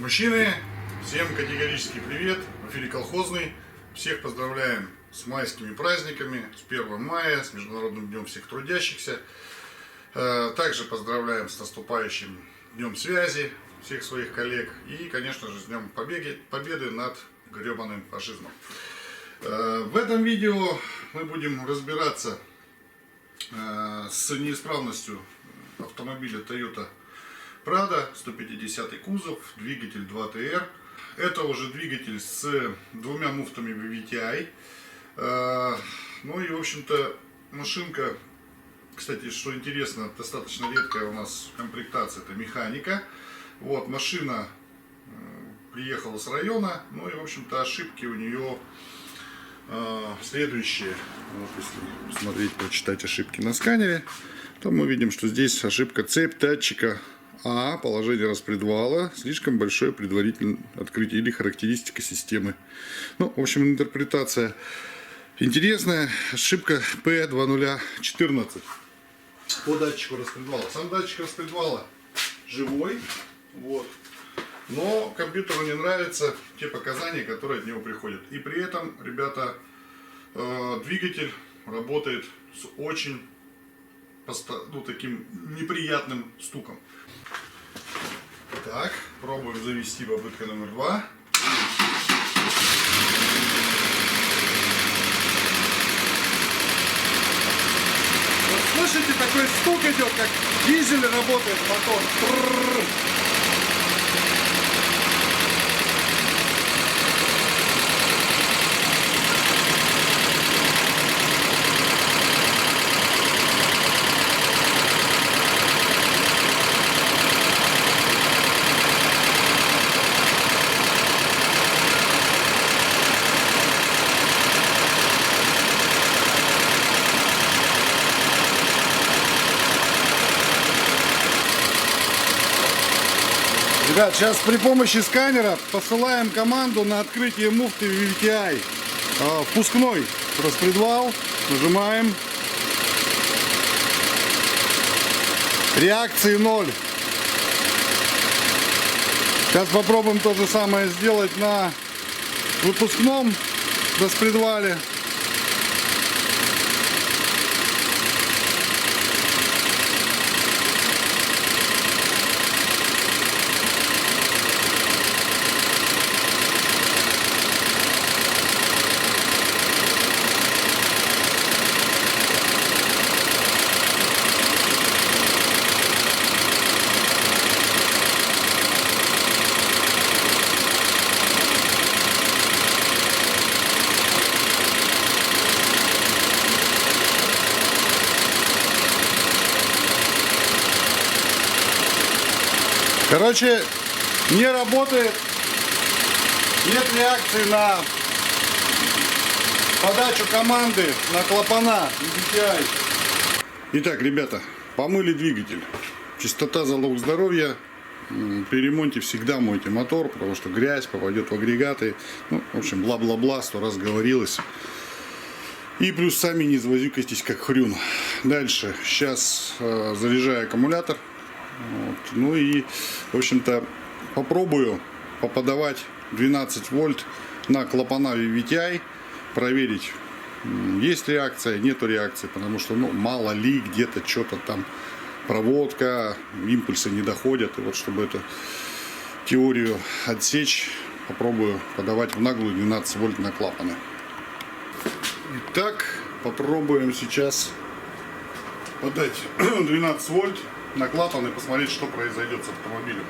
Мужчины, всем категорический привет, в эфире Колхозный. Всех поздравляем с майскими праздниками, с 1 мая, с Международным днем всех трудящихся. Также поздравляем с наступающим Днем связи всех своих коллег и, конечно же, с Днем победы над гребаным фашизмом. В этом видео мы будем разбираться с неисправностью автомобиля Toyota Prado, 150 кузов, двигатель 2TR. Это уже двигатель с двумя муфтами VVTi. Ну и, в общем-то, машинка, кстати, что интересно, достаточно редкая у нас комплектация, это механика. Вот, машина приехала с района, ну и, в общем-то, ошибки у нее следующие. Вот, если посмотреть, прочитать ошибки на сканере, то мы видим, что здесь ошибка цепь датчика положение распредвала, слишком большое предварительное открытие или характеристика системы. Ну, в общем, интерпретация интересная. Ошибка P2014 по датчику распредвала. Сам датчик распредвала живой, вот. Но компьютеру не нравятся те показания, которые от него приходят. И при этом, ребята, двигатель работает с очень таким неприятным стуком. Так, пробуем завести попытка номер 2. Вот слышите, такой стук идет, как дизель работает мотор. Ребят, сейчас при помощи сканера посылаем команду на открытие муфты VVTi. Впускной распредвал. Нажимаем. Реакции 0. Сейчас попробуем то же самое сделать на выпускном распредвале. Короче, не работает, нет реакции на подачу команды на клапана VVTi. Итак, ребята, помыли двигатель. Чистота залог здоровья. При ремонте всегда мойте мотор, потому что грязь попадет в агрегаты. Ну, в общем, бла-бла-бла, 100 раз говорилось. И плюс сами не извозюкайтесь как хрюн. Дальше, сейчас заряжаю аккумулятор. Вот. Ну и, в общем-то, попробую поподавать 12 вольт на клапана VVTi, проверить, есть реакция, нету реакции, потому что, ну, мало ли где-то что-то там проводка, импульсы не доходят. И вот, чтобы эту теорию отсечь, попробую подавать в наглую 12 вольт на клапаны. Итак, попробуем сейчас подать 12 вольт на клапан и посмотреть, что произойдет с автомобилем.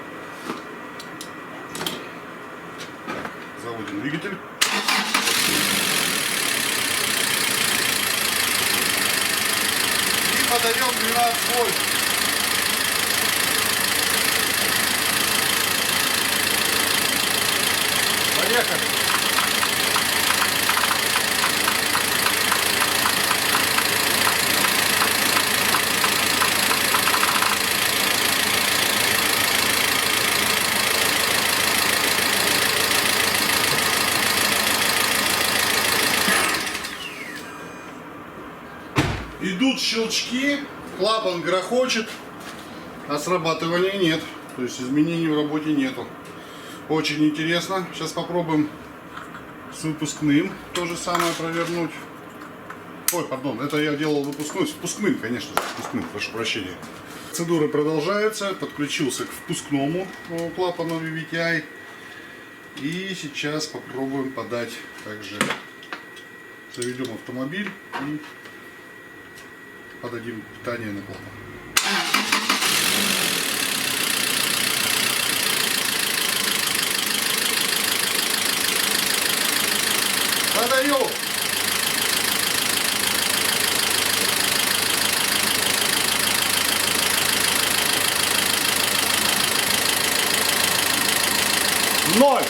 Заводим двигатель. И подаем 12 вольт. Поехали. Идут щелчки, клапан грохочет, а срабатывания нет. То есть изменений в работе нету. Очень интересно. Сейчас попробуем с выпускным то же самое провернуть. Ой, пардон, это я делал выпускной. С впускным, конечно, с впускным, прошу прощения. Процедура продолжается. Подключился к впускному клапану VVTi. И сейчас попробуем подать также. Заведем автомобиль и подадим питание на клапан. Подаю! Ноль!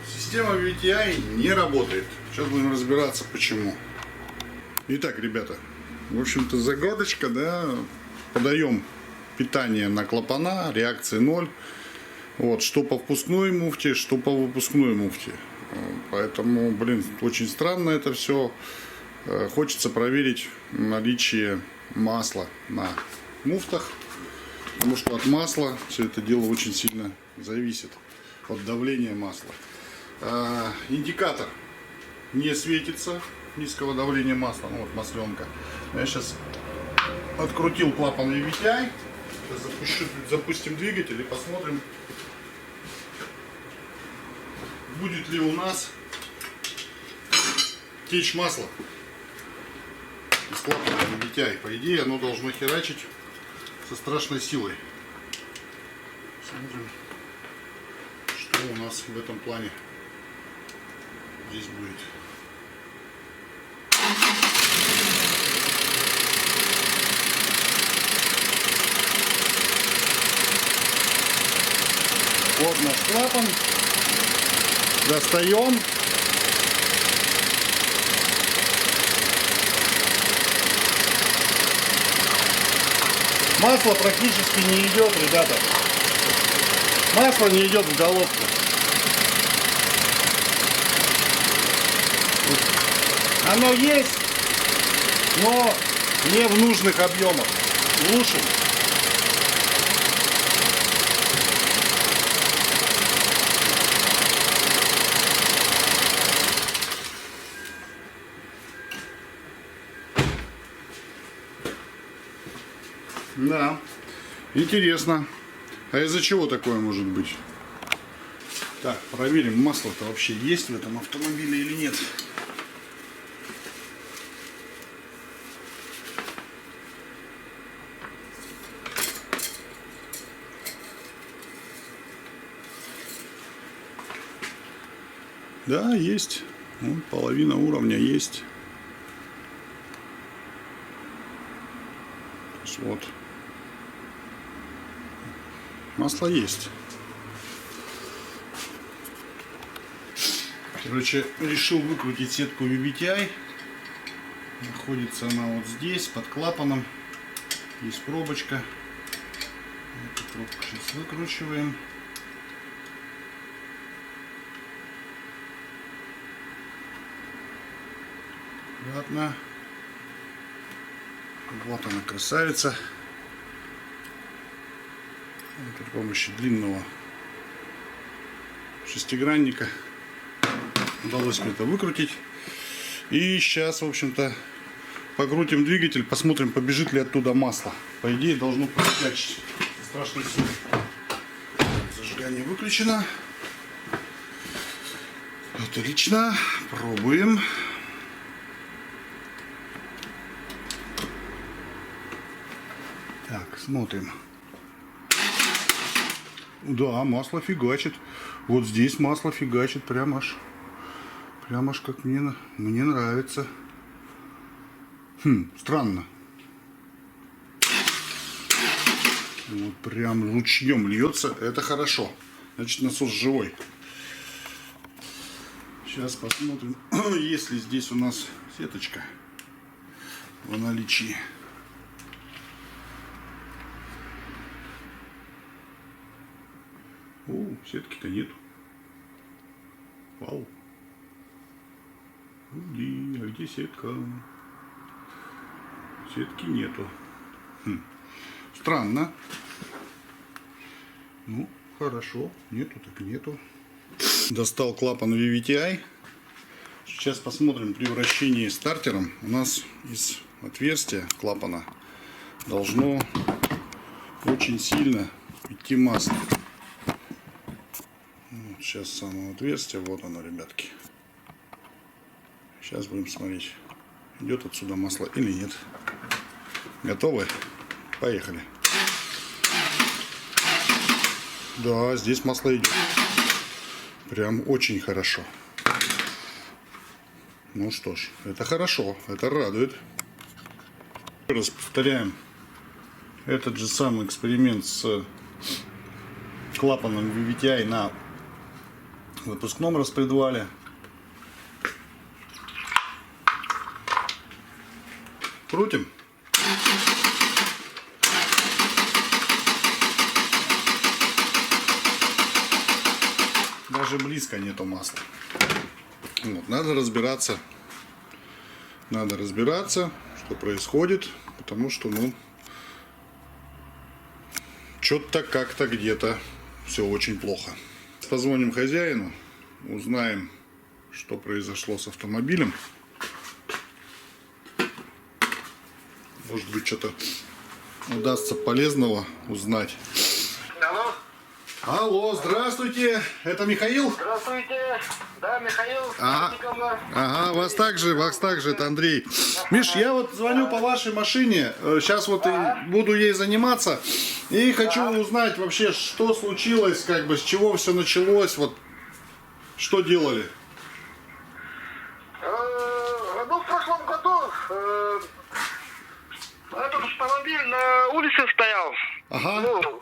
Система VVTi не работает. Сейчас будем разбираться, почему. Итак, ребята, в общем-то загадочка, да, подаем питание на клапана, реакции 0. Вот, что по впускной муфте, что по выпускной муфте. Поэтому, блин, очень странно это все. Хочется проверить наличие масла на муфтах, потому что от масла все это дело очень сильно зависит, от давления масла. Индикатор не светится низкого давления масла, ну вот масленка. Я сейчас открутил клапан VVTi, сейчас запустим двигатель и посмотрим, будет ли у нас течь масла из клапана VVTi. По идее оно должно херачить со страшной силой. Смотрим, что у нас в этом плане здесь будет. Вот наш клапан. Достаем. Масло практически не идет, ребята. Масло не идет в головку. Оно есть, но не в нужных объемах. Глушим. Да, интересно. А из-за чего такое может быть? Так, проверим, масло-то вообще есть в этом автомобиле или нет. Да, есть. Вот, половина уровня есть. Вот. Масло есть. Короче, решил выкрутить сетку VVTi. Находится она вот здесь, под клапаном. Есть пробочка. Эту пробку сейчас выкручиваем. Ладно. Вот она, красавица. При помощи длинного шестигранника удалось мне это выкрутить. И сейчас, в общем-то, покрутим двигатель, посмотрим, побежит ли оттуда масло. По идее, должно проскочить. Страшно сильно. Зажигание выключено. Отлично. Пробуем. Так, смотрим. Да, масло фигачит. Вот здесь масло фигачит. Прям аж как мне нравится. Странно. Вот прям ручьем льется. Это хорошо. Значит, насос живой. Сейчас посмотрим, есть ли здесь у нас сеточка в наличии. О, сетки-то нету. Вау. Уйди, а где сетка? Сетки нету. Странно. Ну, хорошо. Нету, так нету. Достал клапан VVTi. Сейчас посмотрим при вращении стартером. У нас из отверстия клапана должно очень сильно идти масло. Вот сейчас с самого отверстия. Вот оно, ребятки. Сейчас будем смотреть, идет отсюда масло или нет. Готовы? Поехали. Да, здесь масло идет. Прям очень хорошо. Ну что ж, это хорошо, это радует. Еще раз повторяем этот же самый эксперимент с клапаном VVTi на выпускном распредвале. Крутим. Даже близко нету масла. Вот, надо разбираться, что происходит, потому что, ну, что-то как-то где-то все очень плохо. Позвоним хозяину, узнаем, что произошло с автомобилем. Может быть, что-то удастся полезного узнать. Алло. Алло, здравствуйте, это Михаил? Здравствуйте. Да, Михаил. Ага, вас также, это Андрей. Миш, я вот звоню по вашей машине, сейчас вот и буду ей заниматься, и хочу узнать вообще, что случилось, как бы, с чего все началось, вот, что делали? Ну, в прошлом году этот автомобиль на улице стоял. Ага. Ну,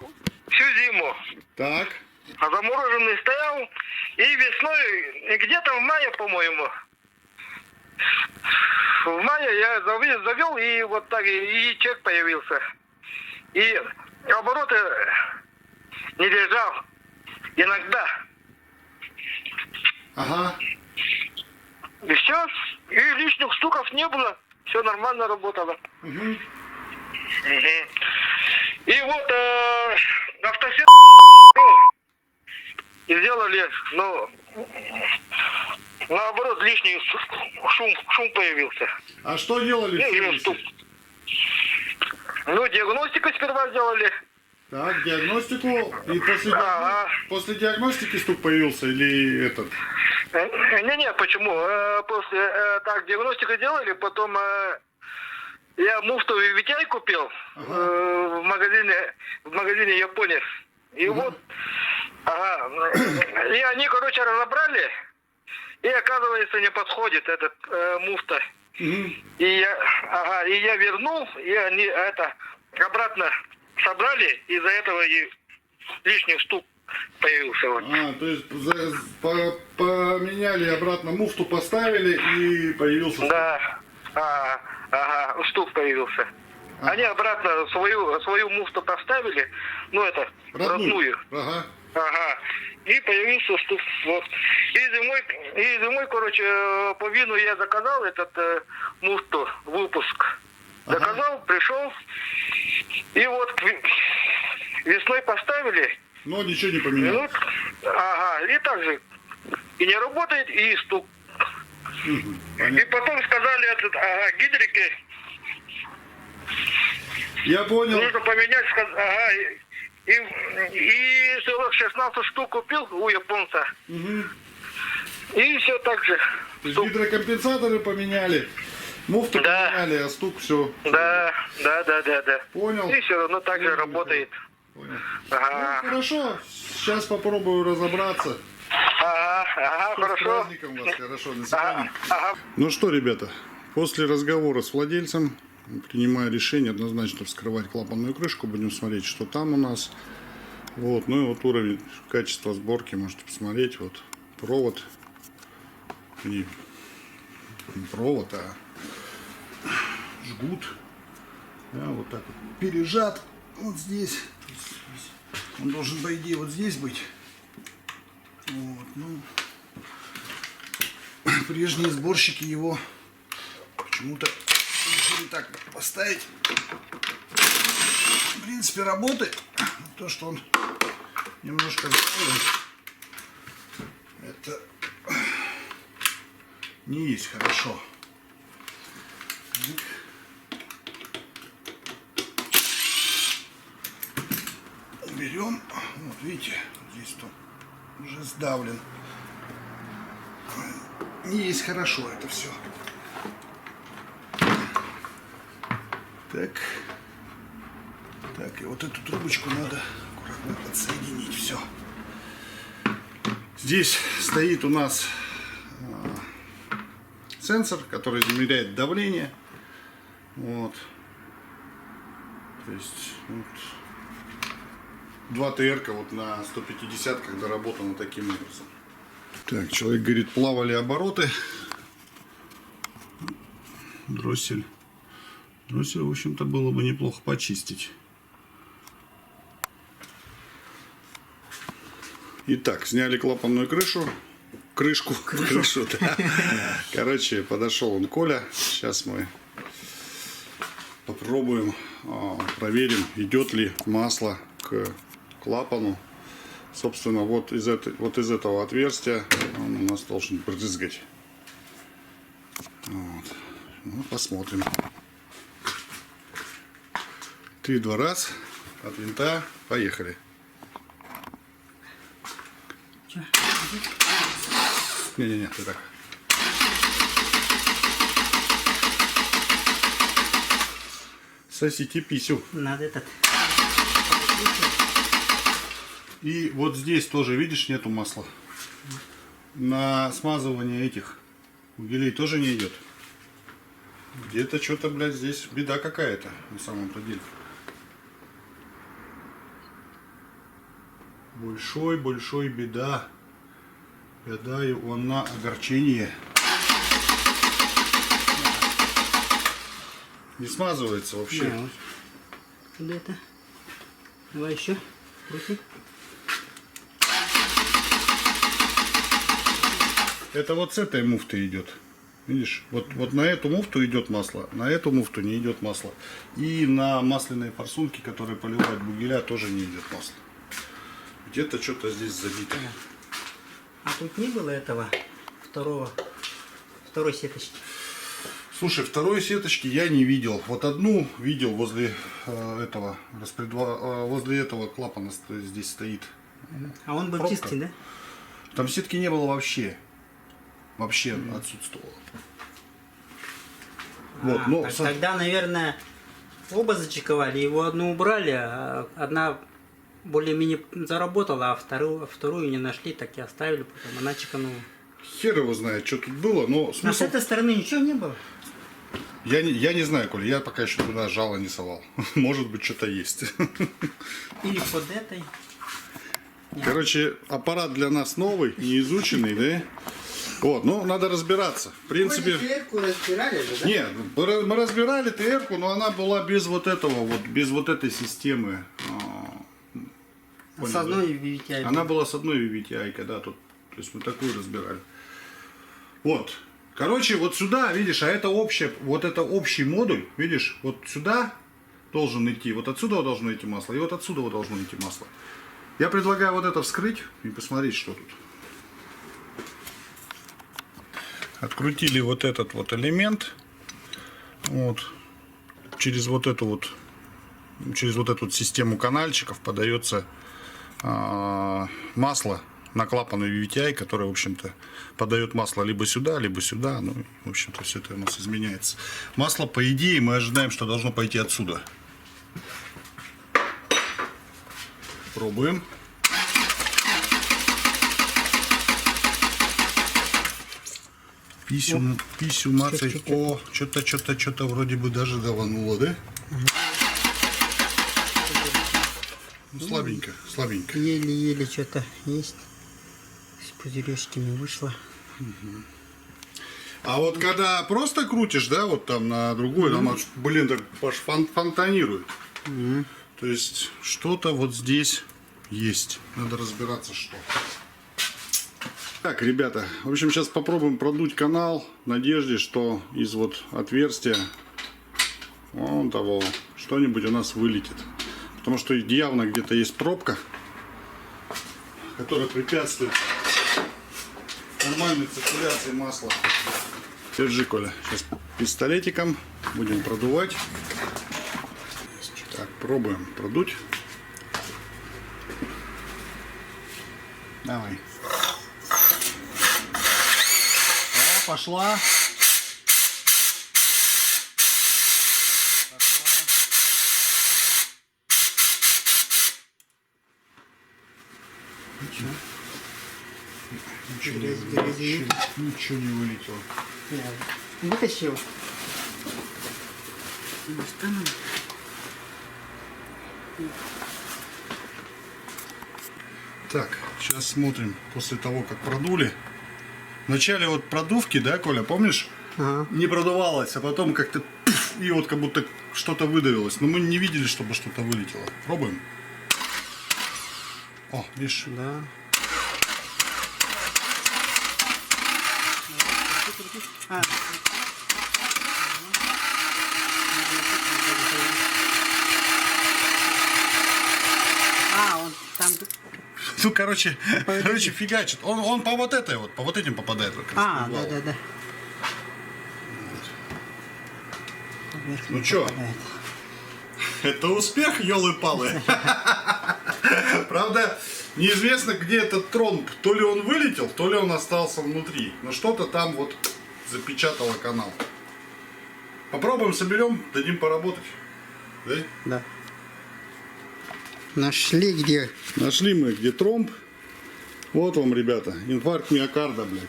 всю зиму. Так. А замороженный стоял. И весной, где-то в мае, по-моему. В мае я завел, и вот так и чек появился. И обороты не держал. Иногда. Ага. И все. И лишних стуков не было. Все нормально работало. Угу. И вот автосет и сделали, но наоборот лишний шум появился. А что делали в сервисе? Ну, диагностику сперва сделали. Так, диагностику. И после диагностики стук появился или этот? Не, почему? После так диагностику делали, потом я муфту VVTi купил в магазине Япония. И вот, и они, короче, разобрали, и оказывается не подходит этот муфта. И я вернул, и они это обратно собрали, из-за этого и лишний стук появился. Вот. То есть поменяли обратно муфту, поставили и появился стук. Да, стук появился. Они обратно свою муфту поставили, ну это, родную. И появился стук. Вот. И зимой, короче, по вину я заказал этот муфту, выпуск. Заказал, пришел. И вот весной поставили. Но ничего не поменялось. И так же. И не работает, и стук. И потом сказали гидрики. Я понял. Нужно поменять, и 16 штук купил у японца. И все так же. То есть гидрокомпенсаторы поменяли, муфту поменяли, а стук все. Да. Понял. И все равно так же работает. Понял. Ну, хорошо, сейчас попробую разобраться. Хорошо. С праздником вас, хорошо, до свидания. Ну что, ребята, после разговора с владельцем принимаю решение однозначно вскрывать клапанную крышку, будем смотреть, что там у нас. Вот, ну и вот уровень качества сборки можете посмотреть. Вот провод, не провод, а жгут. Да, вот так вот пережат вот здесь. Он должен, по идее, вот здесь быть. Вот, ну, прежние сборщики его почему-то решили так поставить. В принципе, работает. То, что он немножко вставлен, это не есть хорошо. Берем, вот видите, здесь он уже сдавлен. Не есть хорошо это все. Так. Так, и вот эту трубочку надо аккуратно подсоединить. Все. Здесь стоит у нас сенсор, который измеряет давление. Вот. То есть вот, 2 ТР вот на 150-ках доработано таким образом. Так, человек говорит, плавали обороты. Дроссель. Дроссель, в общем-то, было бы неплохо почистить. Итак, сняли клапанную крышу. Крышу, да. Короче, подошел он Коля. Сейчас мы попробуем, проверим, идет ли масло к клапану. Собственно, вот из этого отверстия он у нас должен брызгать. Вот. Ну, посмотрим. 3-2 раз от винта. Поехали. Не-не-не, ты так. Сосите писю. Надо этот. И вот здесь тоже, видишь, нету масла. На смазывание этих угелей тоже не идет. Где-то что-то, блядь, здесь беда какая-то на самом-то деле. Большой беда. Беда и она огорчение. Не смазывается вообще. Да, вот. Куда это? Давай еще. Крути. Это вот с этой муфты идет. Видишь, вот на эту муфту идет масло, на эту муфту не идет масло. И на масляные форсунки, которые поливают бугеля, тоже не идет масло. Где-то что-то здесь забито. А тут не было этого второй сеточки? Слушай, второй сеточки я не видел. Вот одну видел возле возле этого клапана здесь стоит. А он был Пробка. чистый, да? Там сетки не было вообще. Вообще отсутствовало. Вот, ну, Так тогда, наверное, оба зачековали, его одну убрали, а одна более-менее заработала, а вторую не нашли, так и оставили, потом она чеканула. хер его знает, что тут было, но А с смысл... этой стороны ничего не было? Я не знаю, Коля, я пока еще туда жало не совал. Может быть, что-то есть. Или под этой? Короче, аппарат для нас новый, не изученный, да? Вот, ну, надо разбираться. В принципе... ТР-ку разбирали же, да? Нет, мы разбирали ТР-ку, но она была без вот этого, вот, без вот этой системы. С одной VTI. Она была с одной VTI, да, тут. То есть мы такую разбирали. Вот. Короче, вот сюда, видишь, а это общее, вот это общий модуль, видишь, вот сюда должен идти, вот отсюда должно идти масло, и вот отсюда должно идти масло. Я предлагаю вот это вскрыть и посмотреть, что тут. Открутили вот этот вот элемент, вот, через вот эту вот систему канальчиков подается масло на клапаны VTI, который, в общем-то, подает масло либо сюда, ну, в общем-то, все это у нас изменяется. Масло, по идее, мы ожидаем, что должно пойти отсюда. Пробуем. Писю мацай. О, что-то вроде бы даже давануло, да? Слабенько. Еле-еле что-то есть. С пузыречками вышло. А вот когда просто крутишь, да, вот там на другой, там, блин, так фонтанирует. То есть что-то вот здесь есть. Надо разбираться, что. Так, ребята, в общем, сейчас попробуем продуть канал в надежде, что из вот отверстия вон того что-нибудь у нас вылетит. Потому что явно где-то есть пробка, которая препятствует нормальной циркуляции масла. Держи, Коля. Сейчас пистолетиком будем продувать. Так, пробуем продуть. Давай. О, пошла. Ничего не вылетело. Вытащил. Так, сейчас смотрим после того, как продули. В начале вот продувки, да, Коля, помнишь? Ага. Не продувалось, а потом как-то и вот как будто что-то выдавилось. Но мы не видели, чтобы что-то вылетело. Пробуем. О, видишь? Да. Он там... Ну, короче, фигачит. Он по вот этой вот, по вот этим попадает. Вот, да. Ну чё? Это успех, ёлы-палы. Правда, неизвестно, где этот тромб. То ли он вылетел, то ли он остался внутри. Но что-то там вот запечатало канал. Попробуем, соберем, дадим поработать. Да? Да. Нашли где? Нашли мы где тромб. Вот вам, ребята, инфаркт миокарда, блядь.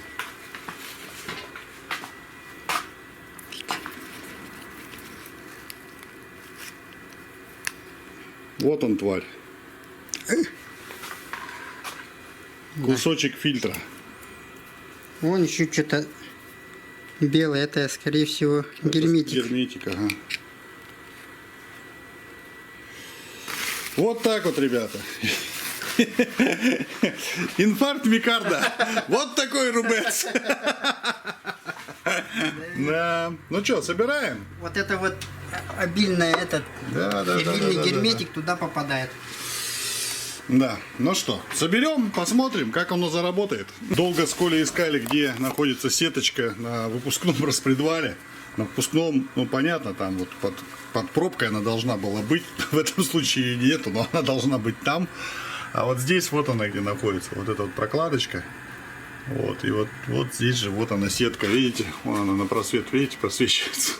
Вот он, тварь. Кусочек фильтра. Вон еще что-то белое. Это, скорее всего, герметик. Герметик, ага. Вот так вот, ребята. Инфаркт миокарда. Вот такой рубец. Да. Ну что, собираем? Вот это вот обильное, обильный герметик туда попадает. Да. Ну что, соберем, посмотрим, как оно заработает. Долго с Колей искали, где находится сеточка на выпускном распредвале. На выпускном, ну понятно, там вот под пробкой она должна была быть. В этом случае нету, но она должна быть там. А вот здесь вот она где находится. Вот эта вот прокладочка. Вот, и вот здесь же вот она сетка, видите? Вон она на просвет, видите, просвечивается.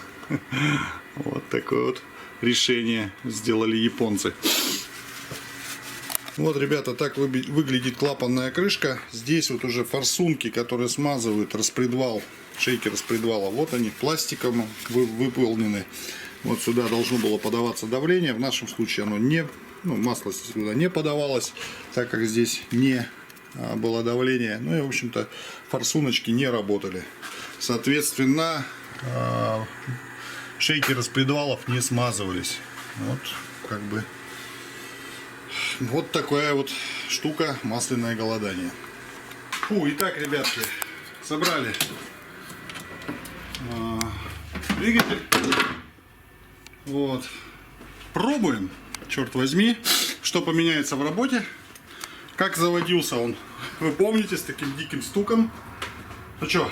Вот такое вот решение сделали японцы. Вот, ребята, так выглядит клапанная крышка. Здесь вот уже форсунки, которые смазывают распредвал, шейки распредвала. Вот они, пластиком выполнены. Вот сюда должно было подаваться давление. В нашем случае оно не, масло сюда не подавалось, так как здесь не было давление. Ну и, в общем-то, форсуночки не работали. Соответственно, шейки распредвалов не смазывались. Вот, как бы, вот такая вот штука, масляное голодание. Фу, итак, ребятки, собрали двигатель. Вот. Пробуем, черт возьми, что поменяется в работе. Как заводился он, вы помните, с таким диким стуком. Ну что,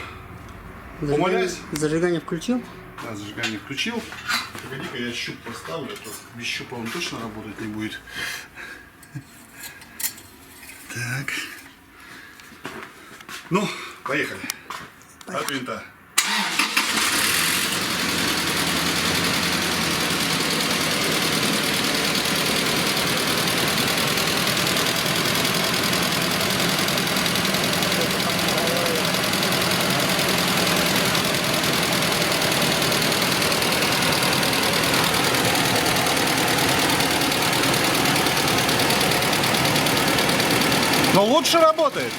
умоляюсь? Зажигание включил? Да, зажигание включил. Погоди-ка, я щуп поставлю, а то без щупа он точно работать не будет. Так. Ну, поехали. От винта. Но лучше работает.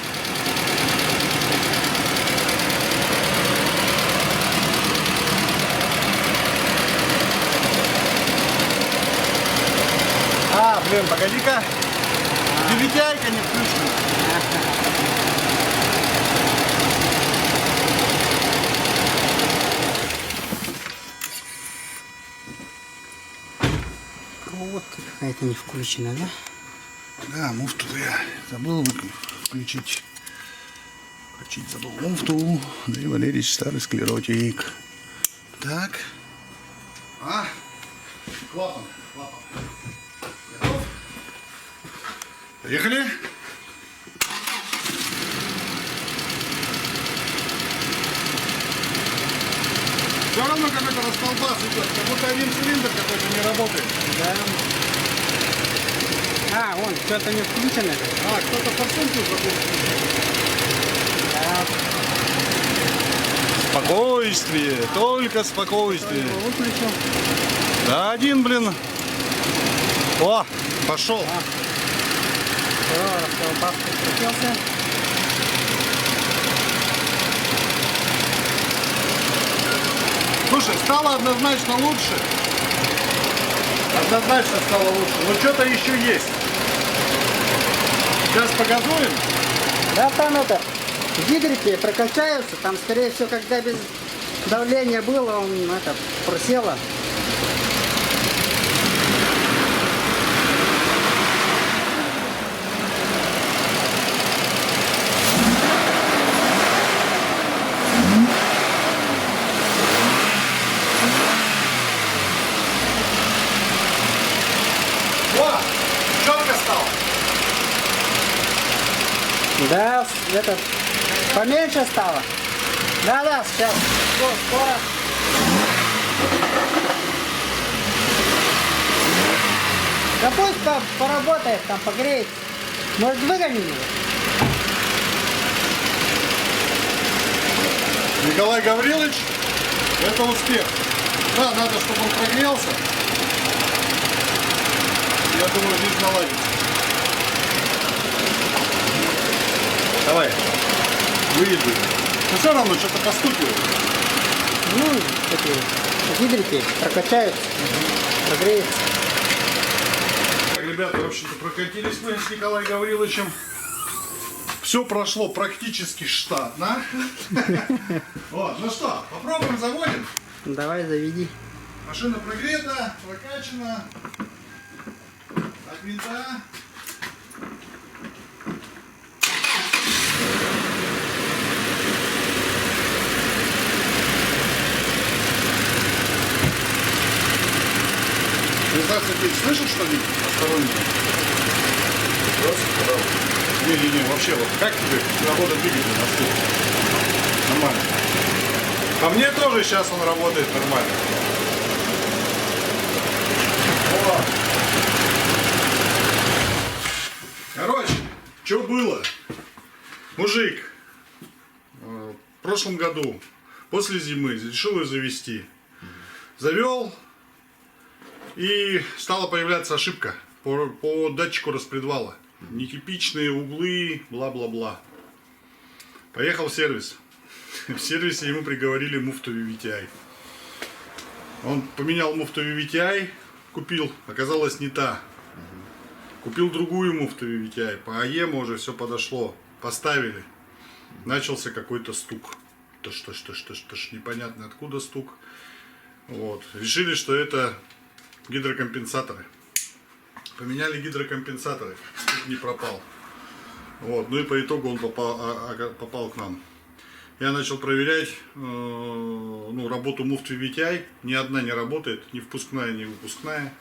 Блин, погоди-ка. Девятяйка не включена. Это не включено, да? Да, муфту я забыл включить. Включить забыл муфту. Андрей Валерьевич старый склеротик. Так. Клапан. Готов? Поехали. Все равно какой-то расколбас идет, как будто один цилиндр какой-то не работает. Да. А, вон, что-то не включено. Кто-то форсунку забыл. Да. Спокойствие, только спокойствие. Его выключил. Да, один, блин. О, пошел. Все, расколбас прикрутился. Слушай, стало однозначно лучше. Однозначно стало лучше. Но что-то еще есть. Сейчас погазуем. Да, там это, гидрики прокачаются, там, скорее всего, когда без давления было, он это просело. О, четко стало. Да, этот, поменьше стало. Да, сейчас, скоро. Да пусть поработает, там погреется. Может, выгоним его? Николай Гаврилович, это успех. Да, надо, чтобы он прогрелся. Я думаю, жизнь наладится. Давай, выедем. Но все равно что-то постукивает. Ну, такие гидрики прокачаются, прогреются. Так, ребята, в общем-то, прокатились мы с Николаем Гавриловичем. Все прошло практически штатно. Вот, ну что, попробуем, заводим. Давай, заведи. Машина прогрета, прокачана. От винта. Реализация здесь слышишь что-нибудь постороннее? Не, вообще, вот как тебе работа двигателя на стуле? Нормально. По мне тоже сейчас он работает нормально. О. Короче, что было? Мужик в прошлом году, после зимы, решил ее завести. Завел, и стала появляться ошибка по датчику распредвала. Нетипичные углы, бла-бла-бла. Поехал в сервис. В сервисе ему приговорили муфту VVTi. Он поменял муфту VVTi, купил, оказалось не та. Купил другую муфту VVTi. По АЕМу уже все подошло. Поставили. Начался какой-то стук. Непонятно откуда стук. Вот. Решили, что это гидрокомпенсаторы. Поменяли гидрокомпенсаторы. Стук не пропал. Вот. Ну и по итогу он попал к нам. Я начал проверять работу муфты VVTi. Ни одна не работает. Ни впускная, ни выпускная.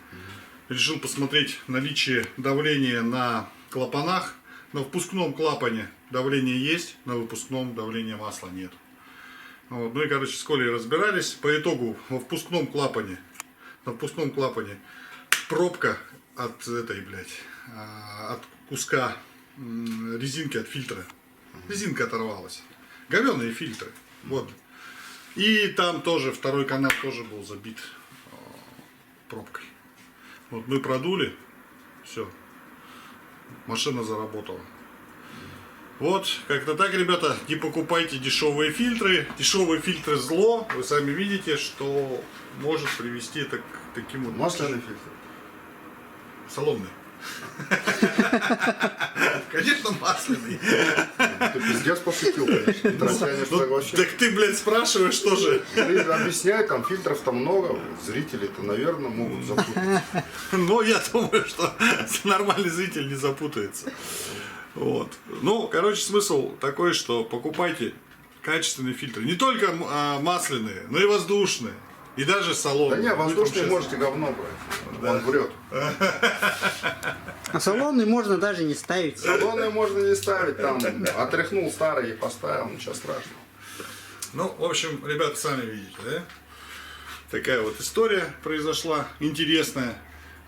Решил посмотреть наличие давления на клапанах. На впускном клапане давление есть, на выпускном давления масла нет. Вот. Ну и, короче, с Колей разбирались. По итогу на впускном клапане пробка от от куска резинки от фильтра. Резинка оторвалась. Говёные фильтры. Вот. И там тоже второй канал тоже был забит пробкой. Вот мы продули, все, машина заработала. Вот, как-то так, ребята, не покупайте дешевые фильтры. Дешевые фильтры зло. Вы сами видите, что может привести это к таким вот... Масляный фильтр. Салонный. Конечно, масляный. Ты пиздец пошутил, конечно. Тратянешь так вообще. Так ты, блядь, спрашиваешь тоже. Ты объясняй, там фильтров-то много, зрители-то, наверное, могут запутаться. Ну, я думаю, что нормальный зритель не запутается. Вот. Ну, короче, смысл такой, что покупайте качественные фильтры. Не только масляные, но и воздушные. И даже салонные. Да не, воздушные Будем честны. можете говно брать. Он врет. А салонный можно даже не ставить. Салоны можно не ставить, там отряхнул старый и поставил, ничего страшного. Ну, в общем, ребята, сами видите, да? Такая вот история произошла, интересная.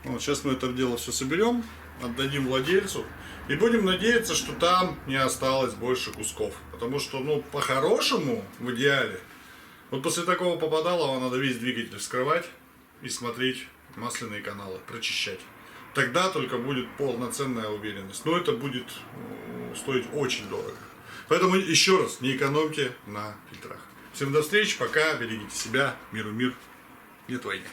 Вот, сейчас мы это дело все соберем, отдадим владельцу. И будем надеяться, что там не осталось больше кусков. Потому что, ну, по-хорошему, в идеале, вот после такого попадалова надо весь двигатель вскрывать и смотреть масляные каналы, прочищать. Тогда только будет полноценная уверенность. Но это будет стоить очень дорого. Поэтому еще раз, не экономьте на фильтрах. Всем до встречи, пока, берегите себя, миру мир, нет войны.